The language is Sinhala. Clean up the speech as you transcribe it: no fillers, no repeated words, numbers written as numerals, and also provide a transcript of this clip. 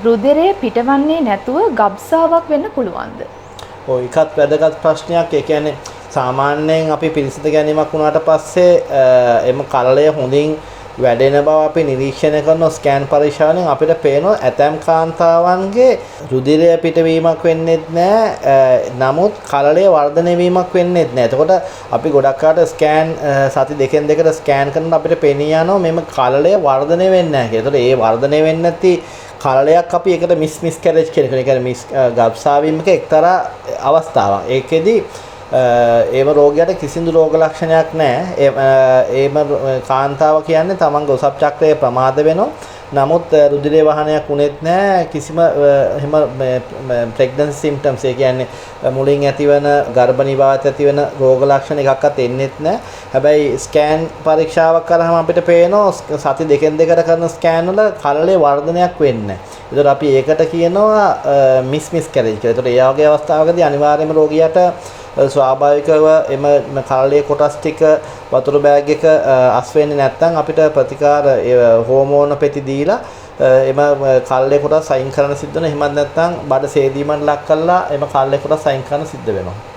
රුධිරය පිටවන්නේ නැතුව ගබ්සාවක් වෙන්න පුළුවන්ද? ඔය එකත් වැදගත් ප්‍රශ්නයක්. ඒ කියන්නේ සාමාන්‍යයෙන් අපි පිළිසිඳ ගැනීමක් වුණාට පස්සේ එම කලලය හොඳින් වැඩෙන බව අපි නිරීක්ෂණය කරන ස්කෑන් පරීක්ෂාවෙන් අපිට පේනවා ඇතැම් කාන්තාවන්ගේ රුධිරය පිටවීමක් වෙන්නේත් නැහැ. නමුත් කලලය වර්ධනය වීමක් වෙන්නේත් නැහැ. එතකොට අපි ගොඩක් කාට ස්කෑන් සති දෙකෙන් දෙකට ස්කෑන් කරනකොට අපිට පෙනී යනවා මෙම කලලය වර්ධනය වෙන්නේ නැහැ කියලා. එතකොට ඒ වර්ධනය වෙන්නේ නැති කලලයක් අපි ඒකට මිස් කැරේජ් කියන එක. ඒ කියන්නේ මිස් ගබ්සාවීමක එක්තරා අවස්ථාවක්. ඒකෙදි ඒම රෝගයට කිසිදු රෝග ලක්ෂණයක් නැහැ. ඒම කාන්තාව කියන්නේ තමන්ගේ උසස් චක්‍රයේ ප්‍රමාද වෙනවා. නමුත් රුධිරය වහනයක් උනේත් නැහැ. කිසිම එහෙම ප්‍රෙග්නන්සි සිම්ප්ටම්ස් ඒ කියන්නේ මුලින් ඇතිවන ගර්භණී භාවයට ඇතිවන රෝග ලක්ෂණ එකක්වත් එන්නේත් නැහැ. හැබැයි ස්කෑන් පරීක්ෂාවක් කරාම අපිට පේනවා සති දෙකෙන් දෙකට කරන ස්කෑන් වල කලලේ වර්ධනයක් වෙන්නේ නැහැ. ඒතකොට අපි ඒකට කියනවා මිස් කැරේජ් කියලා. ඒතකොට ඒ වගේ අවස්ථාවකදී අනිවාර්යයෙන්ම රෝගියාට ස්වාභාවිකව එම කලලයේ කොටස් ටික වතුර බෑග් එක අස් වෙන්නේ නැත්නම් අපිට ප්‍රතිකාර හෝමෝන පෙති දීලා එම කලලයේ කොටස් අයින් කරන්න සිද්ධ වෙනවා. එහෙමත් නැත්නම් බඩ සේදීමට ලක් කළා එම කලලයේ කොටස් අයින් කරන්න සිද්ධ වෙනවා.